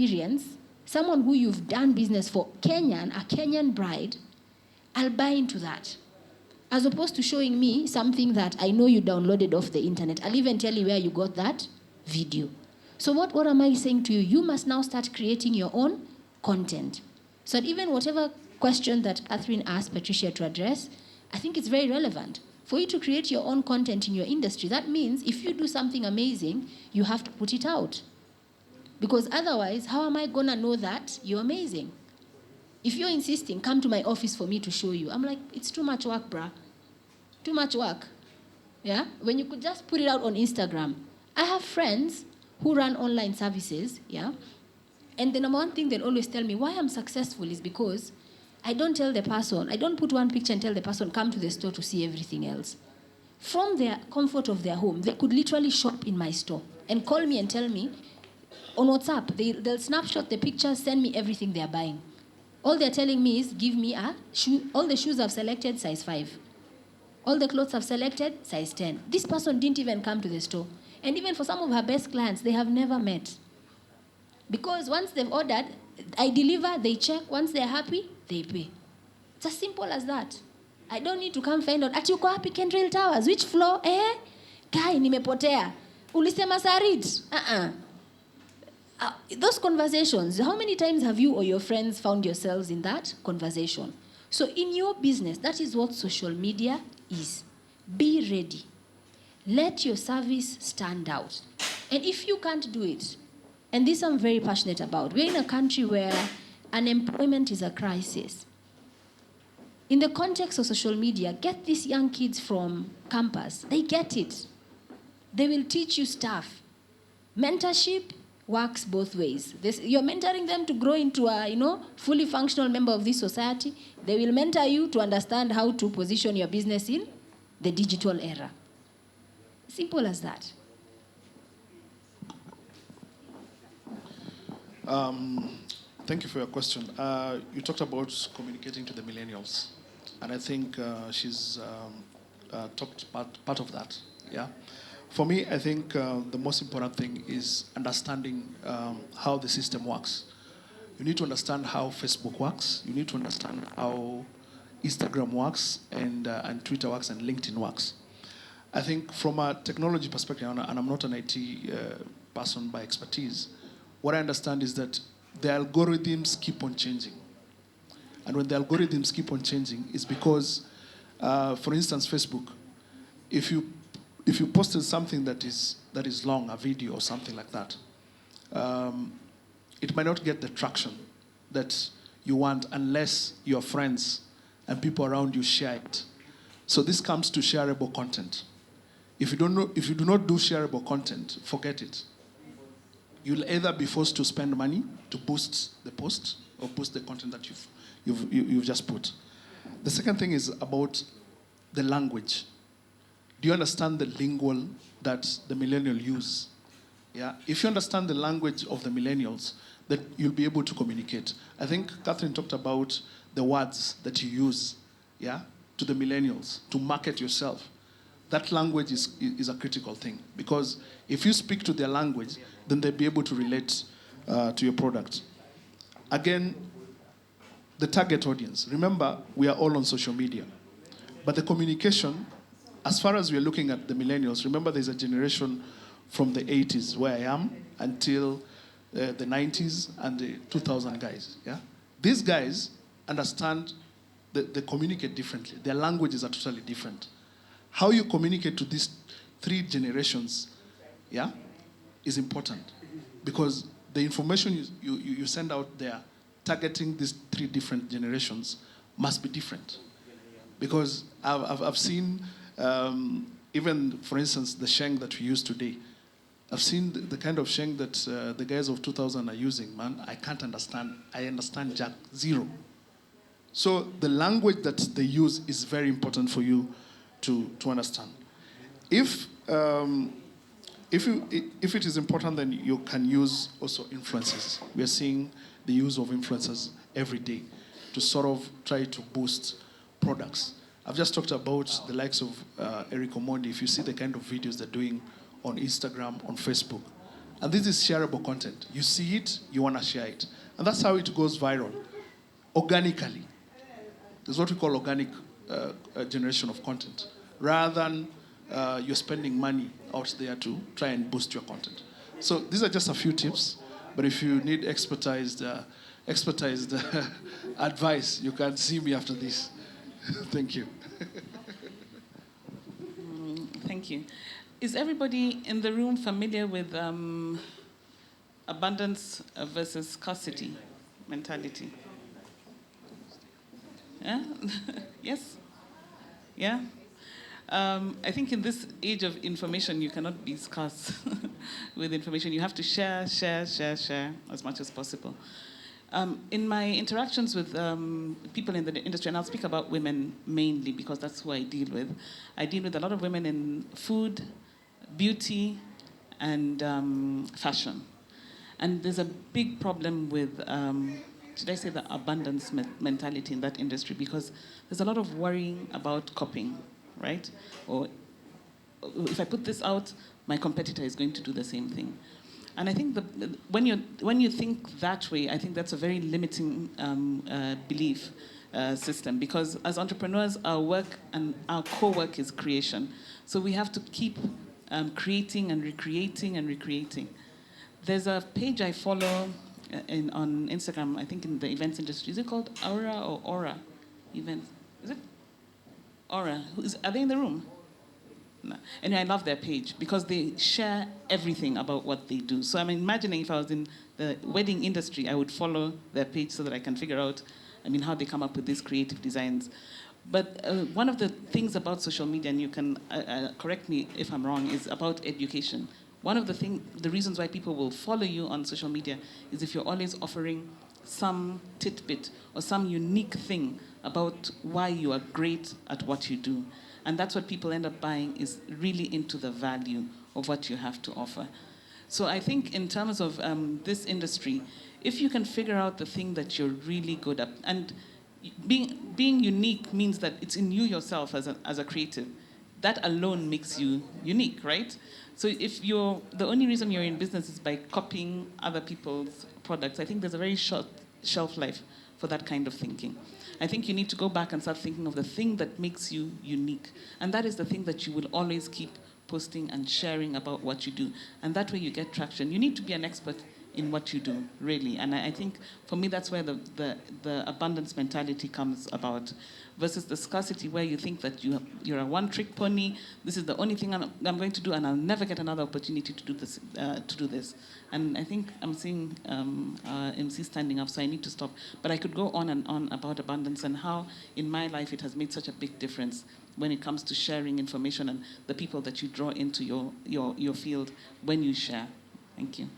experience, someone who you've done business for, a Kenyan bride, I'll buy into that. As opposed to showing me something that I know you downloaded off the internet. I'll even tell you where you got that video. So what am I saying to you? You must now start creating your own content. So that even whatever question that Catherine asked Patricia to address, I think it's very relevant. For you to create your own content in your industry, that means if you do something amazing, you have to put it out. Because otherwise, how am I going to know that you're amazing? If you're insisting, come to my office for me to show you. I'm like, it's too much work, bruh. Too much work. Yeah? When you could just put it out on Instagram. I have friends who run online services, yeah? And the number one thing they'll always tell me, why I'm successful is because I don't tell the person, I don't put one picture and tell the person, come to the store to see everything else. From their comfort of their home, they could literally shop in my store and call me and tell me, on WhatsApp, they'll snapshot the pictures, send me everything they're buying. All they're telling me is, give me a shoe. All the shoes I've selected, size 5. All the clothes I've selected, size 10. This person didn't even come to the store. And even for some of her best clients, they have never met. Because once they've ordered, I deliver, they check. Once they're happy, they pay. It's as simple as that. I don't need to come find out, ati uko wapi Kendrill Towers? Which floor? Guy, nimepotea. Ulisema Sarit? Those conversations, how many times have you or your friends found yourselves in that conversation? So in your business, that is what social media is. Be ready. Let your service stand out. And if you can't do it, and this I'm very passionate about, we're in a country where unemployment is a crisis. In the context of social media, get these young kids from campus. They get it. They will teach you stuff. Mentorship works both ways. You're mentoring them to grow into a, fully functional member of this society. They will mentor you to understand how to position your business in the digital era. Simple as that. Thank you for your question. You talked about communicating to the millennials, and I think she's talked part of that. Yeah. For me, I think the most important thing is understanding how the system works. You need to understand how Facebook works. You need to understand how Instagram works, and Twitter works, and LinkedIn works. I think from a technology perspective, and I'm not an IT person by expertise, what I understand is that the algorithms keep on changing. And when the algorithms keep on changing, it's because, for instance, Facebook, if you posted something that is long, a video or something like that, it might not get the traction that you want unless your friends and people around you share it. So this comes to shareable content. If you do not do shareable content, forget it. You'll either be forced to spend money to boost the post or boost the content that you've just put. The second thing is about the language. Do you understand the lingual that the millennial use? Yeah. If you understand the language of the millennials, that you'll be able to communicate. I think Catherine talked about the words that you use, yeah, to the millennials to market yourself. That language is a critical thing, because if you speak to their language, then they'll be able to relate to your product. Again, the target audience. Remember, we are all on social media. But the communication, as far as we're looking at the millennials, remember there's a generation from the 80s where I am until the 90s and the 2000 guys. Yeah? These guys understand, they communicate differently. Their languages are totally different. How you communicate to these 3 generations, yeah, is important, because the information you send out there targeting these 3 different generations must be different. Because I've seen, even, for instance, the Sheng that we use today, I've seen the kind of Sheng that the guys of 2000 are using, man. I can't understand. I understand jack zero. So the language that they use is very important for you to understand. If it is important, then you can use also influencers. We are seeing the use of influencers every day to sort of try to boost products. I've just talked about the likes of Eric Omondi. If you see the kind of videos they're doing on Instagram, on Facebook, And this is shareable content. You see it, you want to share it. And that's how it goes viral, organically. There's what we call organic generation of content, rather than you're spending money out there to try and boost your content. So these are just a few tips, but if you need expertized advice, you can see me after this. Thank you. Thank you. Is everybody in the room familiar with abundance versus scarcity mentality? Yeah? Yes? Yeah? I think in this age of information, you cannot be scarce with information. You have to share as much as possible. In my interactions with people in the industry, and I'll speak about women mainly because that's who I deal with. I deal with a lot of women in food, beauty, and fashion. And there's a big problem with, should I say, the abundance mentality in that industry, because there's a lot of worrying about copying, right? Or if I put this out, my competitor is going to do the same thing. And I think when you think that way, I think that's a very limiting belief system, because as entrepreneurs, our work and our core work is creation. So we have to keep creating and recreating. There's a page I follow on Instagram, I think in the events industry. Is it called Aura or Aura Events? Is it? Aura. Are they in the room? No. Anyway, I love their page because they share everything about what they do. So I'm imagining if I was in the wedding industry, I would follow their page so that I can figure out, how they come up with these creative designs. But one of the things about social media, and you can correct me if I'm wrong, is about education. One of the reasons why people will follow you on social media is if you're always offering some tidbit or some unique thing about why you are great at what you do. And that's what people end up buying, is really into the value of what you have to offer. So I think in terms of this industry, if you can figure out the thing that you're really good at, and being unique means that it's in you yourself as a creative. That alone makes you unique, right? So if the only reason you're in business is by copying other people's products, I think there's a very short shelf life for that kind of thinking. I think you need to go back and start thinking of the thing that makes you unique. And that is the thing that you will always keep posting and sharing about what you do. And that way you get traction. You need to be an expert in what you do, really. And I think, for me, that's where the abundance mentality comes about, versus the scarcity, where you think that you're a one-trick pony. This is the only thing I'm going to do, and I'll never get another opportunity to do this. And I think I'm seeing MC standing up, so I need to stop. But I could go on and on about abundance and how, in my life, it has made such a big difference when it comes to sharing information and the people that you draw into your field when you share. Thank you.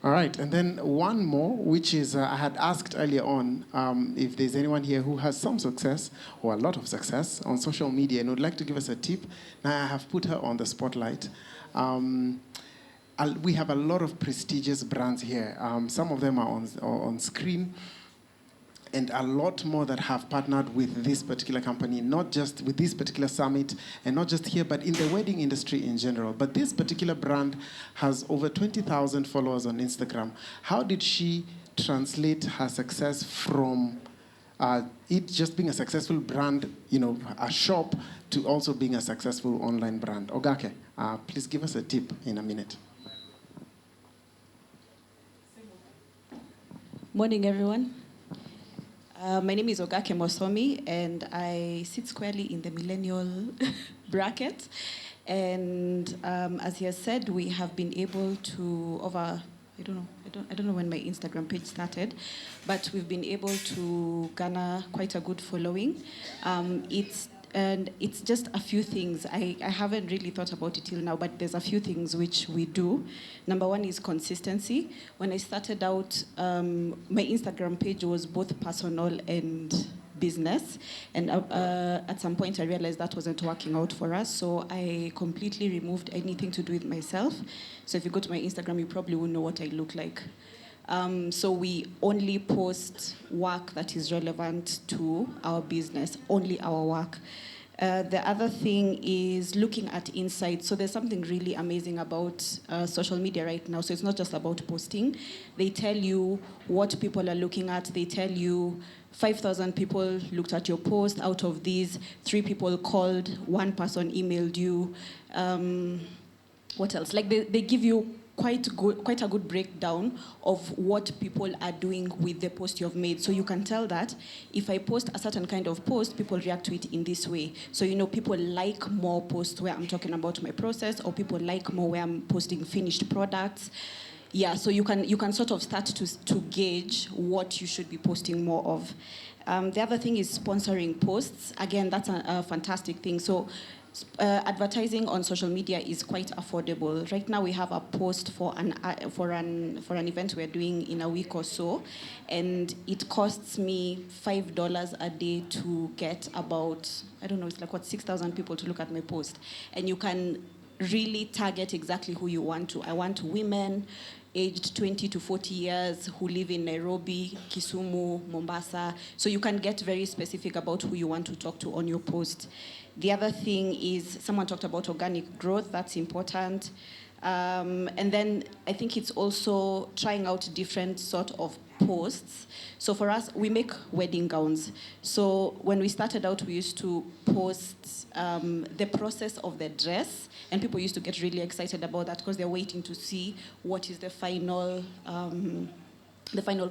All right, and then one more, which is I had asked earlier on if there's anyone here who has some success or a lot of success on social media and would like to give us a tip. Now I have put her on the spotlight. We have a lot of prestigious brands here. Some of them are on screen, and a lot more that have partnered with this particular company, not just with this particular summit, and not just here, but in the wedding industry in general. But this particular brand has over 20,000 followers on Instagram. How did she translate her success from it just being a successful brand, a shop, to also being a successful online brand? Ogake, please give us a tip in a minute. Morning, everyone. My name is Ogake Mosomi, and I sit squarely in the millennial bracket. And as he has said, we have been able to, I don't know when my Instagram page started, but we've been able to garner quite a good following. It's just a few things. I haven't really thought about it till now, but there's a few things which we do. Number one is consistency. When I started out, my Instagram page was both personal and business. And at some point, I realized that wasn't working out for us. So I completely removed anything to do with myself. So if you go to my Instagram, you probably won't know what I look like. So we only post work that is relevant to our business, only our work. The other thing is looking at insights. So there's something really amazing about social media right now. So it's not just about posting. They tell you what people are looking at. They tell you 5,000 people looked at your post. Out of these, 3 people called, 1 person emailed you. What else? Like they give you quite a good breakdown of what people are doing with the post you've made. So you can tell that if I post a certain kind of post, people react to it in this way. So people like more posts where I'm talking about my process, or people like more where I'm posting finished products. Yeah, so you can sort of start to gauge what you should be posting more of. The other thing is sponsoring posts. Again, that's a fantastic thing. So advertising on social media is quite affordable. Right now, we have a post for an event we're doing in a week or so, and it costs me $5 a day to get about, I don't know, it's like 6,000 people to look at my post, and you can really target exactly who you want to. I want women aged 20 to 40 years who live in Nairobi, Kisumu, Mombasa. So you can get very specific about who you want to talk to on your post. The other thing is, someone talked about organic growth. That's important. And then I think it's also trying out different sort of posts. So for us, we make wedding gowns. So when we started out, we used to post the process of the dress, and people used to get really excited about that because they're waiting to see what is the final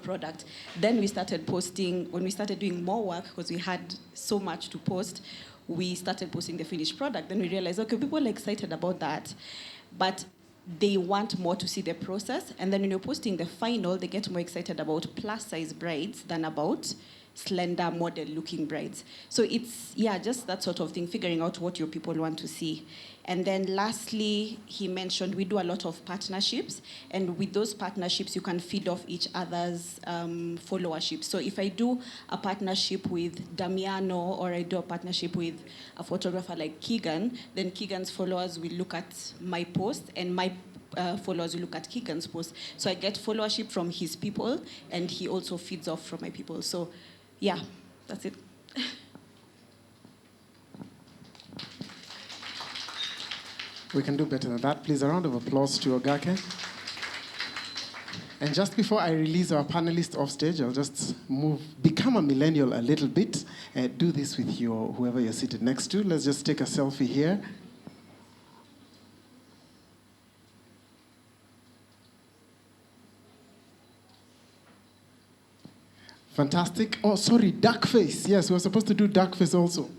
product. Then we started posting, when we started doing more work, because we had so much to post, we started posting the finished product. Then we realized, okay, people are excited about that, but they want more to see the process. And then when you're posting the final, they get more excited about plus-size brides than about slender model-looking brides. So it's, just that sort of thing, figuring out what your people want to see. And then lastly, he mentioned we do a lot of partnerships, and with those partnerships, you can feed off each other's followership. So if I do a partnership with Damiano, or I do a partnership with a photographer like Keegan, then Keegan's followers will look at my post, and my followers will look at Keegan's post. So I get followership from his people, and he also feeds off from my people. So that's it. We can do better than that. Please, a round of applause to Ogake. And just before I release our panelists off stage, I'll just become a millennial a little bit. Do this with whoever you're seated next to. Let's just take a selfie here. Fantastic. Oh, sorry, duck face. Yes, we're supposed to do duck face also.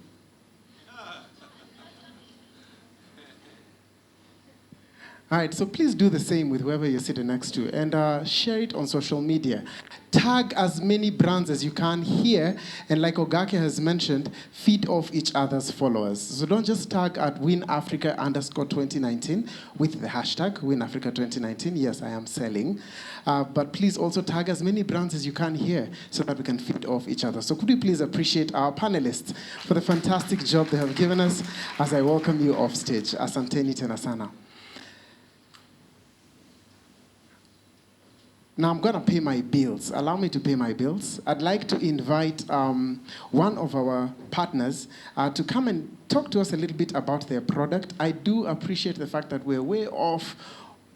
All right, so please do the same with whoever you're sitting next to, and share it on social media. Tag as many brands as you can here, and like Ogake has mentioned, feed off each other's followers. So don't just tag at WinAfrica_2019 with the hashtag WinAfrica2019. Yes, I am selling. But please also tag as many brands as you can here so that we can feed off each other. So could you please appreciate our panelists for the fantastic job they have given us as I welcome you off stage. Asanteni tena sana. Now I'm going to pay my bills. Allow me to pay my bills. I'd like to invite one of our partners to come and talk to us a little bit about their product. I do appreciate the fact that we're way off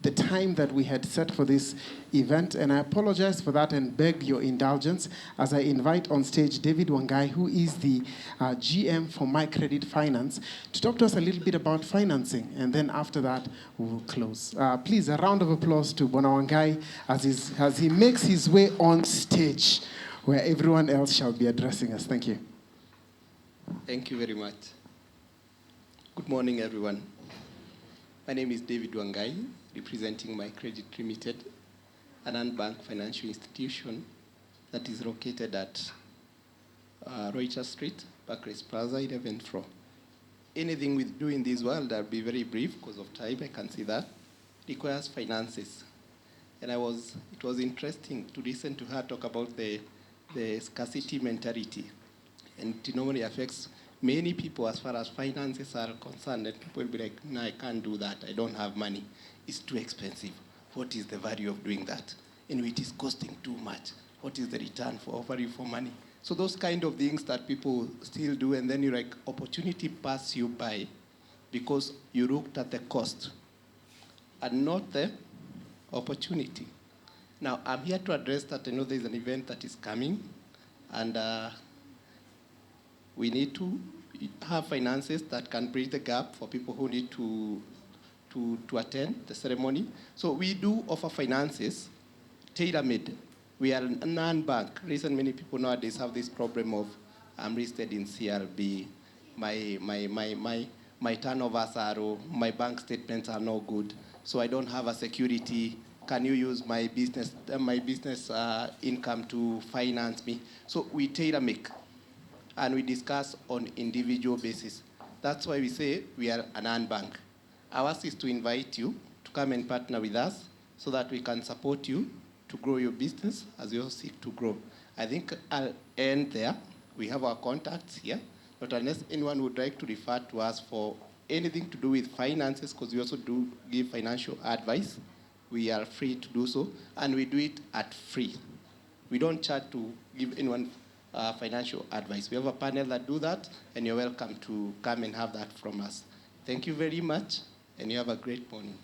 the time that we had set for this event, and I apologize for that and beg your indulgence as I invite on stage David Wangai, who is the GM for My Credit Finance, to talk to us a little bit about financing, and then after that, we will close. Please, a round of applause to Bona Wangai as he makes his way on stage, where everyone else shall be addressing us. Thank you. Thank you very much. Good morning, everyone. My name is David Wangai, representing My Credit Limited, an unbanked financial institution that is located at Reuters Street, Barclays Plaza, 11th floor. Anything we do in this world, I'll be very brief because of time, I can see that, requires finances. And it was interesting to listen to her talk about the scarcity mentality. And it normally affects many people as far as finances are concerned. And people will be like, no, I can't do that. I don't have money. It's too expensive. What is the value of doing that? And it is costing too much. What is the return for offering for money? So those kind of things that people still do, and then you're like, opportunity pass you by because you looked at the cost and not the opportunity. Now, I'm here to address that. I know there's an event that is coming, and we need to have finances that can bridge the gap for people who need to attend the ceremony. So we do offer finances tailor-made. We are a non-bank. Reason many people nowadays have this problem of, I'm listed in CRB, my turnovers are low, my bank statements are no good, so I don't have a security. Can you use my business income to finance me? So we tailor-make, and we discuss on individual basis. That's why we say we are a non-bank. Ours is to invite you to come and partner with us so that we can support you to grow your business as you seek to grow. I think I'll end there. We have our contacts here, but unless anyone would like to refer to us for anything to do with finances, because we also do give financial advice, we are free to do so, and we do it at free. We don't charge to give anyone financial advice. We have a panel that do that, and you're welcome to come and have that from us. Thank you very much, and you have a great morning.